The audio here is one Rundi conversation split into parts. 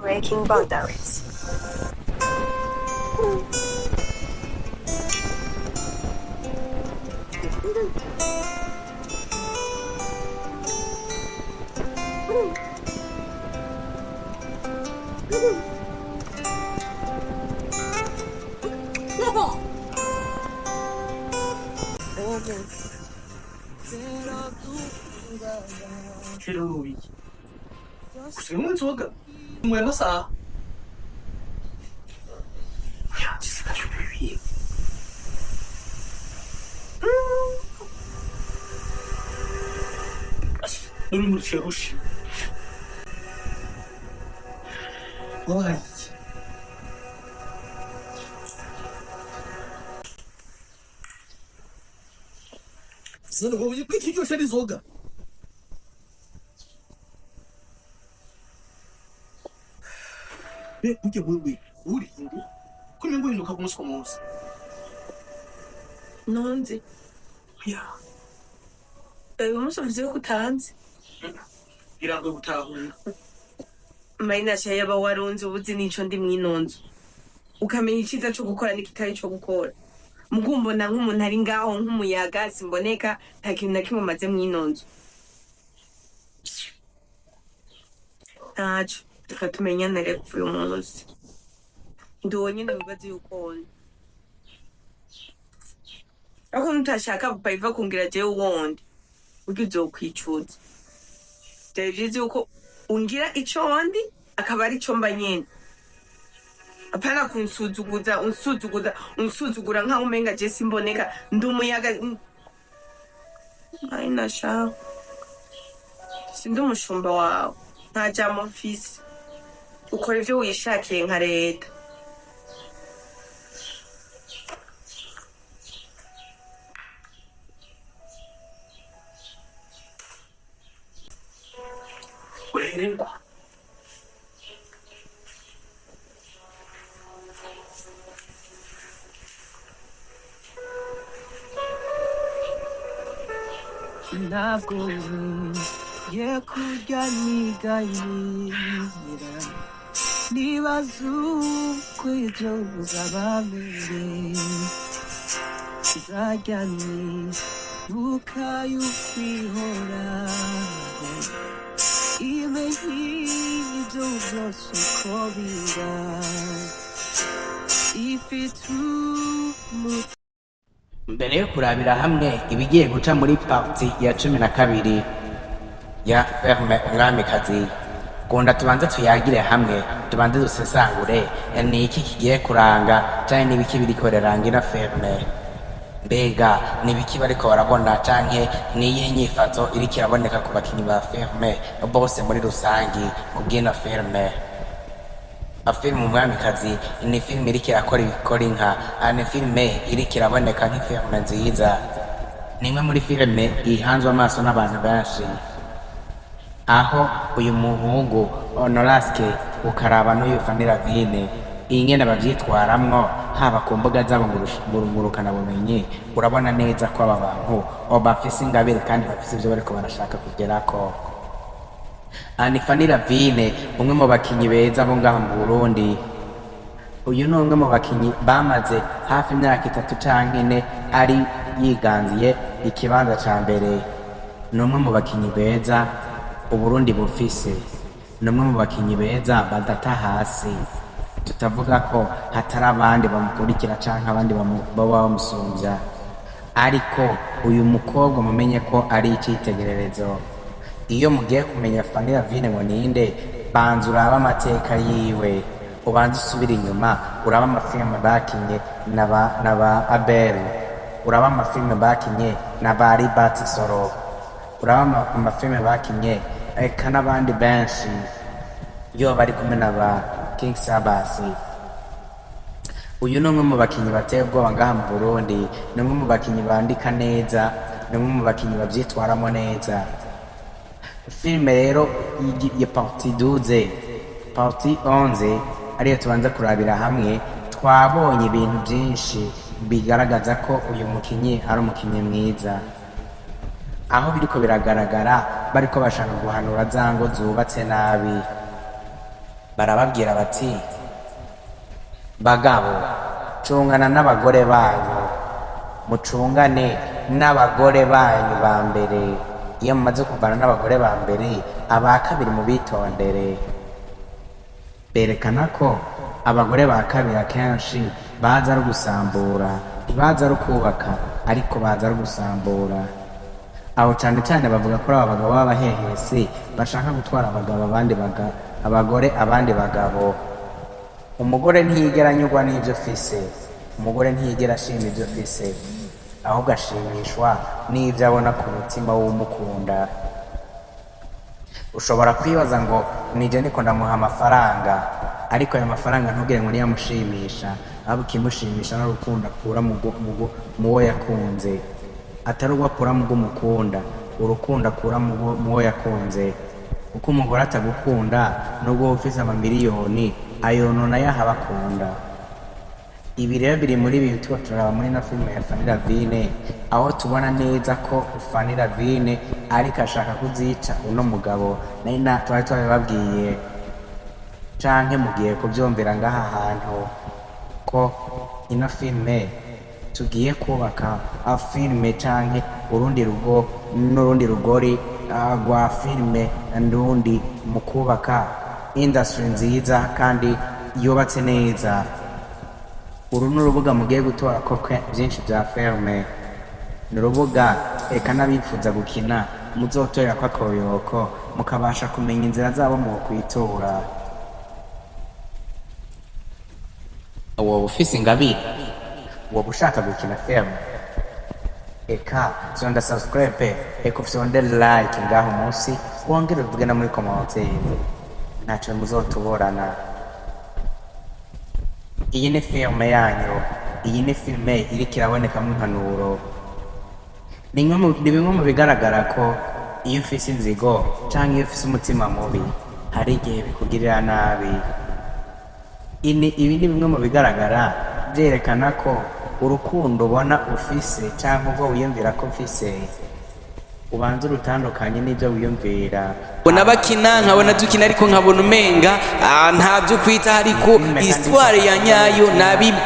breaking boundaries. Hello. Gusto mo inzoga? Mwema sa. Ya, sika baby. Nuri muri cherushi. Oi. Sino vou ir pedir que eu zoga. Porque wewe uri indu kuri ngo inuka kumunsi kumunsi Nonzi. ya Umusavye ko utanze. irangwe gutahura Maina yaba warunze ubuzi nico ndi mwinonzo. Ukamenya iciza cyo gukora n'ikitari cyo gukora. Mugumbona nk'umuntu ari ngaho nk'umuyaga simboneka nta kintu na kimwe maze mwinonzo. Tacho tukatumenyana rero uyu munsi. Ndiwo nyine bibaze yuko ako ntashaka baiva kungira je wundi ukizokwicuza. Tejize uko ungira ico wandi akaba ari cyo mba nyene. Apana unsuzugura nka umenga je simboneka ndumuyaga. Ai nasha. Sindumushumba wawe. Nta jamo mfise. Ukora ivyo wishakiye nka leta. urerengwa ntabwo ye kurya nigayira nibaza uko ibyo uzababere zaryamye ukayukwihoraho imenye ibyo byose uko biba ifite mbere yo kurabira hamwe ibigiye guca muri parti ya 12 ya ferme Mwamikazi, kunda tubanze tuyagire hamwe, tubanze dusesangure ni iki kigiye kuranga cyane n'ibiki biri korerangira ferme. Mbega nibiki bariko barabona canke niyihe nyifato iri kiraboneka ku bakinyi ba ferme bose muri rusangi kubwina ferme. Filime Mwamikazi ni filime iri kirakora ibikora inka, ni filime iri kiraboneka nk'ifilime nziza. Ni imwe muri filime ihanzwe amaso n'abantu benshi, aho uyu muhungu Honoraske ukaraba n'uyu Fanira Vine ingene bavyitwaramwo haba ku mbuga zabo ngurukana bumenyi, urabona neza ko aba bantu bafise ingabire kandi bafise ivyo bariko barashaka kugerako. Ni Fanira Vine, umwe mu bakinyi beza bo ngaho mu Burundi. Uyu ni umwe mu bakinyi bamaze hafi imyaka 3 canke 4 ari yiganziye ikibanza ca mbere. Ni umwe mu bakinyi beza Uburundi bufise, ni umwe mu bakinyi beza badata hasi, tutavuga ko hatari abandi bamukurikira canke abandi baba bamusumbya, ariko uyu mukobwa mumenye ko ari icitegererezo. Iyo mugiye kumenya Fanira Vine ngo ninde, banza uraba amateka yiwe, ubanza usubira inyuma uraba amafilme bakinye na ba Abel, uraba amafilme bakinye na ba Ribati Soro, uraba amafilme bakinye eka n'abandi benshi yo bari kumwe na ba King Sabasi. Uyu ni umwe mu bakinyi bateye ubwoba ngaha mu Burundi, ni umwe mu bakinyi bandika neza, ni umwe mu bakinyi bavyitwaramo neza. Filime rero ya parti 12 parti 11 ariyo tubanza kurabira hamwe, twabonye ibintu byinshi bigaragaza ko uyu mukinyi ari umukinyi mwiza, aho biriko biragaragara bariko bashaka guhanura zango zubatse nabi. barababwira bati bagabo cungana n'abagore banyu mucungane n'abagore banyu ba mbere iyo mumaze kuvana n'abagore ba mbere aba kabiri mubitondere berekana ko abagore ba kabiri akenshi baza ari gusambura ntibaza ari kubaka ariko baza ari gusambura aho cyane cyane bavuga ko aba bagabo b'abahehesi bashaka gutwara abagore abandi bagabo umugore ntiyigera anyurwa n'ibyo afise umugore ntiyigera ashima ibyo afise ahubwo ashimishwa n'ibyo abona ku mutima w'umukunda ushobora kwibaza ngo nije niko ndamuha amafaranga ariko ayo mafaranga ntugire ngo niyamushimisha ahubwo ikimushimisha n'urukundo akura mu wo yakunze atari urwo akura mu bw'umukunda urukundo akura mu wo yakunze kuko umugore atagukunda nubwo ufise amamiliyoni ayonona yaha bakunda ibi rero biri muri ibi tuba turaba muri na filime ya Fanny Ravine aho tubona neza ko Fanny Ravine ariko ashaka kuzica uno mugabo nari twari twabibabwiye canke mugiye kuvyumvira ngaha hantu ko ino filime tugiye kubaka filime canke urundi rugo n'urundi rugori rwa filime ndundi mu kubaka industry nziza kandi yubatse neza uru n'urubuga mugiye gutora ko byinshi bya filime ni urubuga eka n'abifuza gukina muzotorera ko akoyoko mukabasha kumenya inzira zabo mu kwitora wowe ufise ingabire wowe ushaka gukina filime eka zonda subscribe eka ufyonde like ngaho munsi wongere uvuge na muri commentaire ntacyo muzotuborana iyi ni filime yanyu iyi ni filime iriko irabonekamo impanuro ni bimwe mu bigaragara ko iyo ufise inzigo canke iyo ufise umutima mubi hari igihe bikugirira nabi ibi ni bimwe mu bigaragara byerekana ko urukundo ubona ufise canke ubwo wiyumvira ko ufise ubanza urutandukanye n'ibyo wiyumvira bona bakina nkabona dukina ariko nkabona umenga ntabyo kwita ariko histoire ya nyayo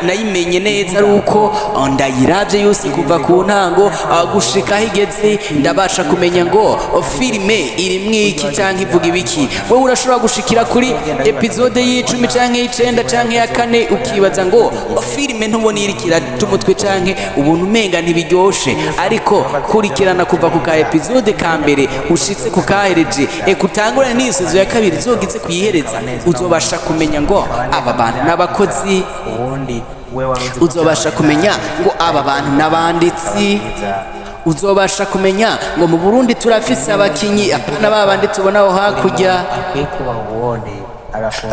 nayimenye neza ari uko ndayiravye yose kuva ku ntango gushika higeze ndabasha kumenya ngo filime iri mwiki canke ivuga ibiki wowe urashobora gushikira kuri episode y'icumi canke y'icenda canke ya kane ukibaza ngo filime ntubona irikira tumutwe canke ubuntu umenga ntibiryoshe ariko kurikirana kuva ku ka episode ka mbere ushitse ku kahereje ekutangurane n'isezo ya kabiri zogize kuyihereza uzobasha kumenya ngo aba bantu n'abakozi uzobasha kumenya ngo aba bantu n'abanditsi uzobasha kumenya ngo mu Burundi turafise abakinyi apana babandi tubona aho hakurya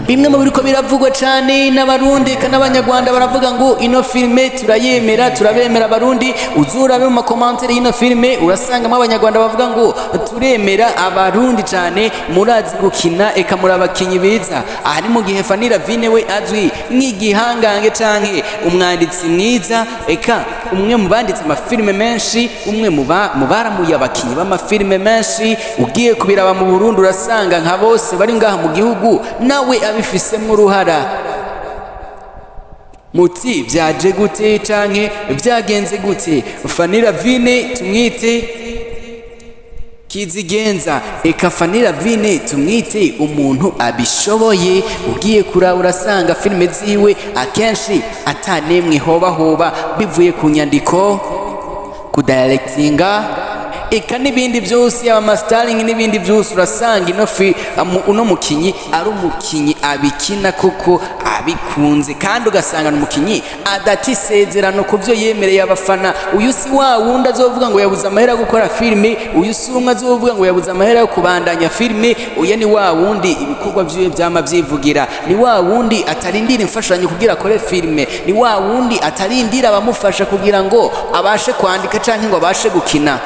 bimwe mu biriko biravugwa cane n'abarundi kandi n'abanyarwanda baravuga ngo ino filime turayemera turabemera abarundi uzurabe mu makomantere y'ino filime urasangamo abanyarwanda bavuga ngo turemera abarundi cane murazi gukina eka muri abakinyi beza aha ni mu gihe Fanny Ravine we azwi nk'igihangange canke umwanditsi mwiza eka umwe mu banditse amafilime menshi umwe mu baramuye abakinyi b'amafilime menshi ugiye kubiraba mu Burundi urasanga nka bose bari ngaha mu gihugu nawe abifisemwo uruhara muti byaje gute canke byagenze gute Fanny Ravine tumwite kizigenza eka Fanny Ravine tumwite umuntu abishoboye ugiye kuraba urasanga filime ziwe akenshi atanemwe hoba bivuye ku nyandiko ku directinga eka n'ibindi byose amastaring n'ibindi byose urasanga uno mukinyi ari umukinyi abikina koko abikunze kandi ugasanga n'umukinyi adatisezerano ku byo yemereye abafana uyu si wa wundi azovuga ngo yabuze amahera yo gukora filime uyu si umwe azovuga ngo yabuze amahera yo kubandanya filime uye ni wa wundi ibikorwa byiwe byama byivugira ni wa wundi atarindira imfashanyo kugira akore filime ni wa wundi atarindira abamufasha kugira ngo abashe kwandika canke ngo abashe gukina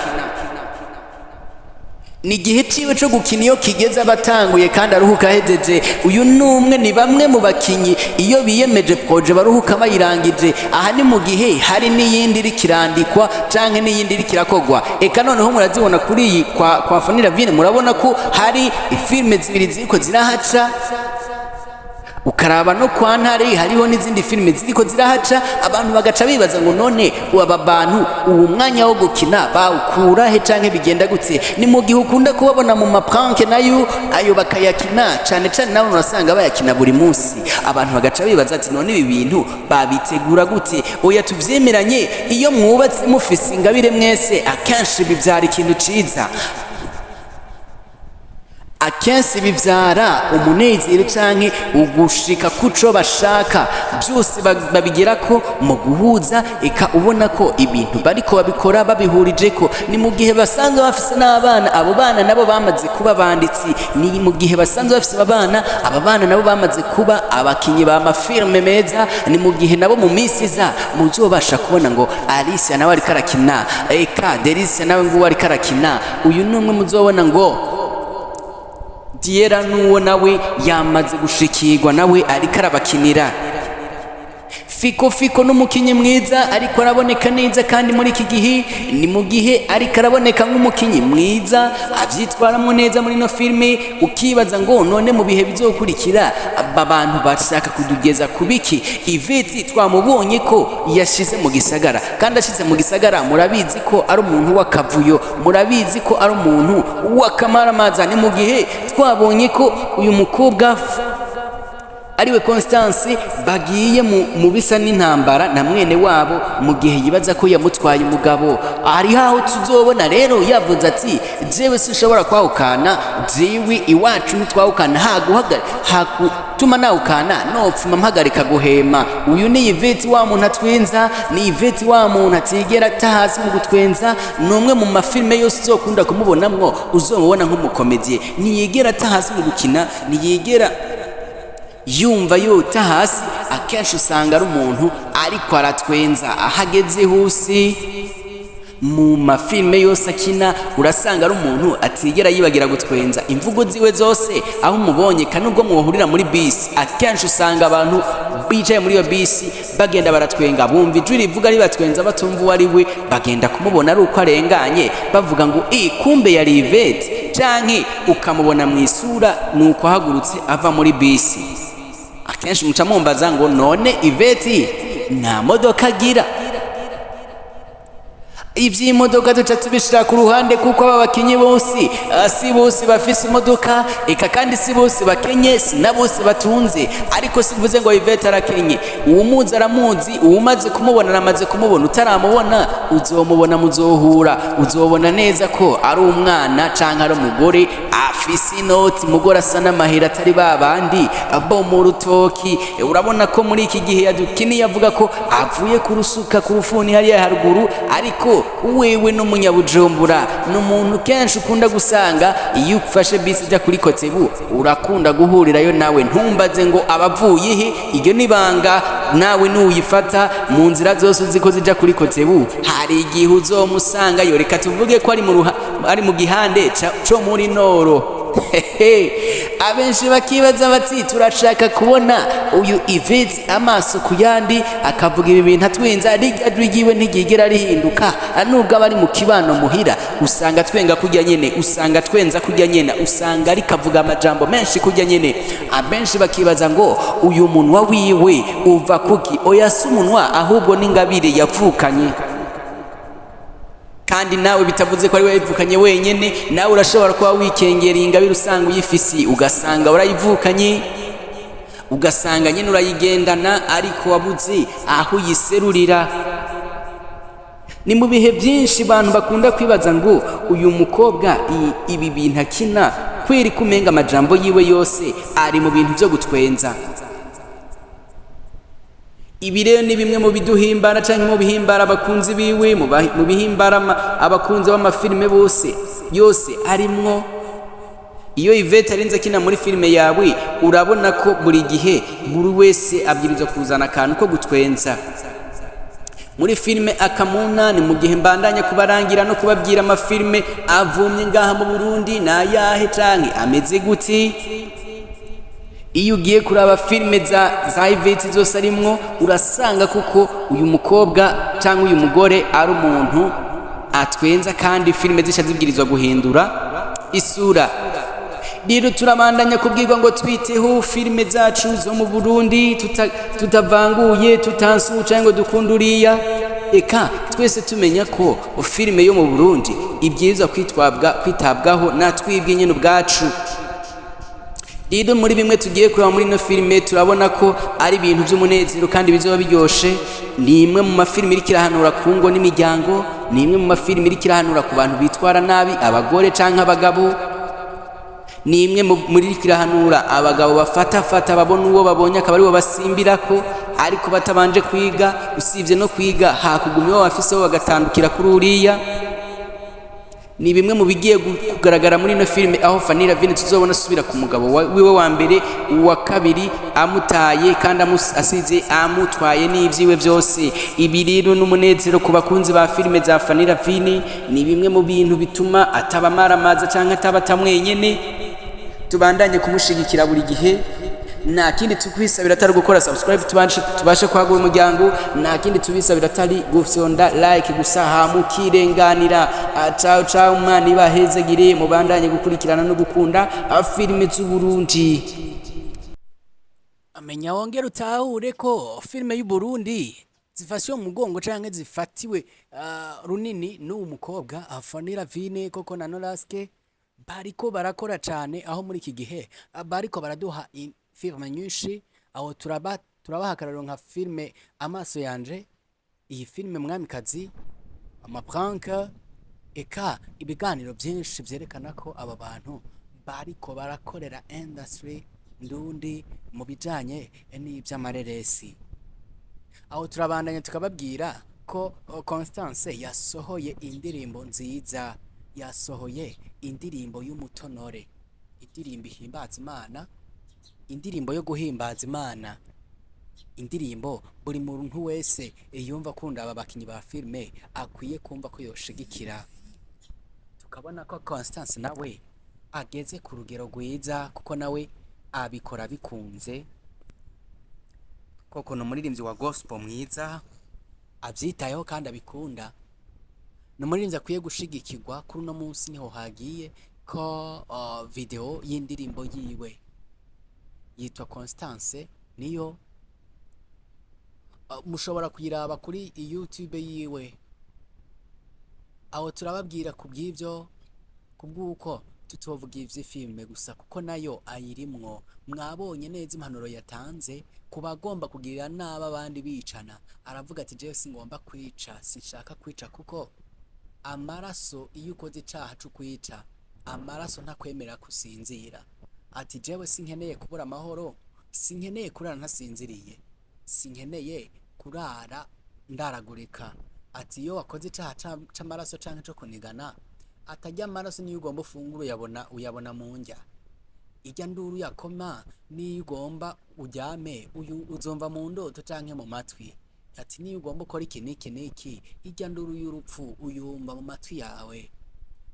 ni igihe ciwe co gukina iyo kigeze abatanguye kandi aruhuka ahejeje uyu numwe ni bamwe mu bakinyi iyo biyemeje proje baruhuka bayirangije aha ni mu gihe hari n'iyindi iri kirandikwa canke n'iyindi iri kirakogwa eka noneho murazibona kuri iyi kwa Fanny Ravine murabona ko hari ifilme zibiri ziriko zirahaca ukaraba no kwa Ntare hariho n'izindi filime ziriko zirahaca abantu bagaca bibaza ngo none aba bantu uwo mwanya wo gukina bawukura he canke bigenda gute. Ni mu gihe ukunda kubabona mu mapranke nayo ayo bakayakina cane cane nabo urasanga bayakina buri munsi, abantu bagaca bibaza ati none ibi bintu babitegura gute. Oya tuvyemeranye, iyo mwubatse mufise ingabire mwese akenshi bivyara ikintu ciza, akenshi bivyara umunezero canke ugushika kuco bashaka, byose babigira ko mu guhuza eka ubona ko ibintu bariko babikora babihurijeko. Ni mu gihe basanzwe bafise n'abana, abo bana nabo bamaze kuba banditsi. Ni mu gihe basanzwe bafise abana, aba bana nabo bamaze kuba abakinyi ba mafilme meza. Ni mu gihe nabo mu misi za muzobasha kubona ngo Alicia nawe ariko arakina, eka Delicia nawe ngo ariko arakina, uyu numwe muzobona ngo Diera nuwo nawe yamaze gushikirwa nawe ariko arabakinira. Fiko n'umukinyi mwiza ariko araboneka neza, kandi muri iki gihe ni mu gihe ariko araboneka nk'umukinyi mwiza avyitwaramwo neza muri no filme. Ukibaza ngo none mu bihe bizokurikira aba bantu bashaka kudugeza kubiki? Iveti twamubonye ko yashize mu gisagara, kandi ashize mu gisagara murabizi ko ari umuntu w'akavuyo, murabizi ko ari umuntu w'akamaramaza. Ni mu gihe twabonye ko uyu mukobwa ariwe Constance bagiye mu bisa n'intambara na mwene wabo, mu gihe yibaza ko yamutwaye umugabo. Ari haho tuzobona rero yavuze ati jewe sinshobora kwahukana, jewe iwacu ntitwahukana, hakutuma nahukana nopfuma mpagarika guhema. Uyu ni Iveti wa muntu atwenza, ni Iveti wa muntu atigera atahasi mu gutwenza. Numwe mu mafilme yose uzokunda kumubonamwo uzomubona nk'umukomedie, ntiyigera atahasi mu gukina, ntiyigera yumva yota hasi. Akenshi usanga ari umuntu ariko aratwenza ahageze hose. Mu mafilme yose akina urasanga ari umuntu atigera yibagira gutwenza. Imvugo ziwe zose aho umubonye kandi ubwo muhurira muri bisi, akenshi usanga abantu bicaye muri iyo bisi bagenda baratwenga, bumva ijwi rivuga ribatwenza batumva uwo ari we, bagenda kumubona ari uko arenganye bavuga ngo kumbe yari Ivete, canke ukamubona mu isura nuko ahagurutse ava muri bisi. Akenshi muca mumbaza ngo none Iveti nta modoka agira? Ivy'imodoka duca tubishira ku ruhande, kuko aba bakinyi bose si bose bafise imodoka, eka kandi si bose bakenye, si na bose batunze. Ariko sivuze ngo Ivete arakenye, uwumuzi aramuzi, uwumaze kumubona aramaze kumubona, utaramubona uzomubona, muzohura, uzobona neza ko ari umwana canke ari umugore afise inoti, umugore asa n'amahera atari babandi abo mu rutoki. Urabona ko muri iki gihe yadukiniye avuga ko avuye kurusuka ku rufuni hariya haruguru, ariko wewe n'umunyabujumbura n'umuntu kenshi ukunda gusanga iyo ufashe bisi ija kuri Kotebu urakunda guhurirayo nawe. Ntumbaze ngo abavuye he, iryo nibanga nawe nuyifata mu nzira zose uziko zija kuri Kotebu hari igihe uzomusanga yo. Reka tuvuge ko ari mu gihande co muri Noro. Abenshi bakibaza bati turashaka kubona uyu Ivete amaso kuyandi akavuga ibi bintu atwenza, rigiwe ntigigera rihinduka. Nubwo abari mu kibano muhira usanga twenga kujya nyene, usanga twenza kujya nyene, usanga rikavuga amajambo menshi kujya nyene. Abenshi bakibaza ngo uyu munwa wiwe uva kuki? Oya si umunwa, ahubwo n'ingabire yavukanye. Kandi nawe bitavuze ko ari we yivukanye wenyene, nawe urashobora kuba wikengereye ingabire usanga uyifisi, ugasanga urayivukanye, ugasanga nyene urayigendana, ariko wabuze aho uyiserurira. Ni mu bihe byinshi abantu bakunda kwibaza ngo uyu mukobwa ibi bintu akina kweri kumenga amajambo yiwe yose ari mu bintu byo gutwenza. Ibi rero ni bimwe mu biduhimbara canke mu bihimbara abakunzi biwe, mu bihimbara abakunzi b'amafilme bose yose arimwo. Iyo Ivete arinze akina muri filme yawe urabona ko buri gihe buri wese abyirizwa kuzana akantu ko gutwenza. Muri filme Akamuna ni mu gihe mbandanya kubarangira no kubabwira amafilme avumye ngaha mu Burundi na yahe canke ameze guti. Iyo ugiye kuraba filme za Ivete zose arimwo urasanga kuko uyu mukobwa cyangwa uyu mugore ari umuntu atwenza, kandi filme zisha zibwirizwa guhindura isura. rero turabandanya kubwirwa ngo twiteho filime zacu zo mu Burundi tutavanguye tutansuye cyangwa dukunda uriya. Eka twese tumenya ko filime yo mu Burundi ibyiza kwitabwaho natwibwe nyine ubwacu. Rero muri bimwe tugiye kureba muri no filime turabona ko ari ibintu by'umunezero kandi bizoba biryoshe. Ni imwe mu mafilime iri kirahanura ku ngo n'imiryango, ni imwe mu mafilime iri kirahanura ku bantu bitwara nabi, abagore canke abagabo. Ni imwe muri kirahanura abagabo bafata babona uwo babonye akaba ari bo basimbirako ariko batabanje kwiga. Usibye no kwiga hakugumye wo bafise bo bagatandukira kuri uriya. Ni bimwe mu bigiye kugaragara muri ino filime aho Fanny Ravine tuzobona asubira ku mugabo wiwe wa mbere, uwa kabiri amutaye kandi asize amutwaye n'ivyiwe byose. Ibi rero n'umunezero ku bakunzi ba filime za Fanny Ravine, ni bimwe mu bintu bituma atabamaramaza canke atabatamwenyene. Tubandanye kumushigikira buri gihe, nta kindi tukwisabira atari gukora subscribe tubashe kwagura umuryango, nta kindi tubisabira atari gufyonda like gusa hamukirenganira. Ciao mani bahezegire, mubandanye gukurikirana no gukunda filime z'u Burundi. Amenya wongera utahure ko filime y'u Burundi zifashe mu mugongo canke zifatiwe runini n'uwo mukobwa Fanny Ravine koko na Noraske bariko barakora cane, aho muri iki gihe bariko baraduha filime nyinshi. Aho turabaha akararo nka filime Amaso yanje, iyi filime Mwamikazi, amapranka, eka ibiganiro byinshi byerekana ko aba bantu bariko barakorera industry ndundi mu bijanye n'iby'amareresi. Aho turabandanya tukababwira ko Constance yasohoye indirimbo nziza, yasohoye indirimbo y'umutonore, indirimbo ihimbaza Imana, indirimbo yo guhimbaza Imana, indirimbo buri muntu wese yumva kunda aba bakinyi ba filime akwiye kumva ko yoshigikira. Tukabona ko Constance nawe ageze ku rugero rwiza kuko nawe abikora bikunze, koko no muririmbyi wa gospel mwiza abyitayeho kandi abikunda. No muririmbyi akwiye gushigikirwa. Kuri uno munsi niho hagiye ko video y'indirimbo yiwe yitwa Constance, niyo mushobora kuyiraba kuri YouTube yiwe. Aho turababwira kubw'ivyo kubwuko tutovuga ivyo filme gusa kuko nayo ayirimwo. Mwabonye neza impanuro yatanze kubagomba kugirira naba abandi bicana. Aravuga ati jewe singomba kwica, sinshaka kwica kuko amaraso iyo ukoze icaha cyo kwica amaraso ntakwemera kusinzira. Ati jewe sinkeneye kubura amahoro, sinkeneye kurara ntasinziriye, sinkeneye kurara ndaragurika. Ati iyo wakoze icaha c'amaraso canke cyo kunigana, atajya amaraso niyo ugomba ufungura uyabona mu njya. Ijya nduru yakoma niyo ugomba uryame uzumva mu ndoto canke mu matwi. Ati niyo ugomba ukora iki niki, ijya nduru y'urupfu uyumva mu matwi yawe.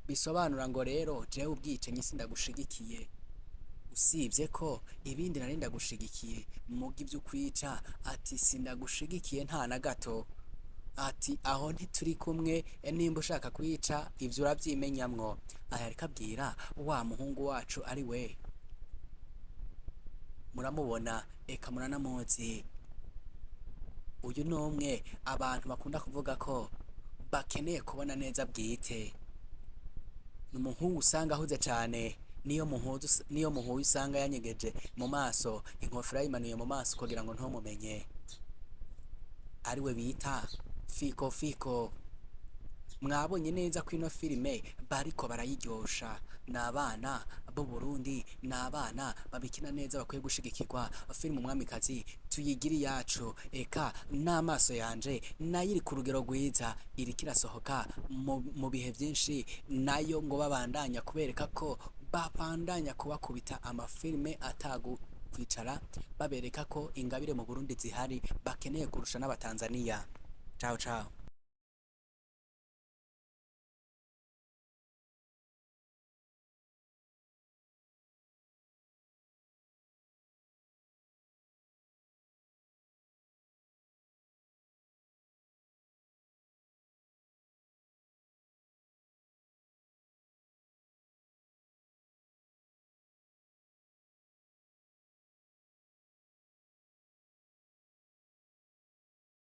Bisobanura ngo rero jewe ubwicanyi sindagushigikiye. Usibye ko ibindi nari ndagushigikiye mugi byo kwica, ati sindagushigikiye nta na gato. Ati aho ntituri kumwe, nimba ushaka kwica ivyo urabyimenyamwo. Aha rikabwira wa muhungu wacu ari we muramubona, eka muranamuzi. Uyu nomwe abantu bakunda kuvuga ko bakeneye kubona neza bwite. Numuhungu usanga ahuze cyane, niyo muhuye usanga yanyegeje mu maso, inkofera yimanuye mu maso kugira ngo ntomumenye. Ariwe bita Fiko. Mwabonye neza ko ino filime bariko barayiryosha. N'abana bo Burundi, n'abana babikina neza bakwiye gushigikirwa. Filime Mwamikazi tuyigiri yacu, eka n'Amaso yanje nayo iri ku rugero rwiza, iri kirasohoka mu bihe byinshi. Nayo ngo babandanya kubereka ko babandanya kubakubita amafilime atagu kwicara, babereka ko ingabire mu Burundi zihari bakeneye kurusha n'abatanzania. Ciao.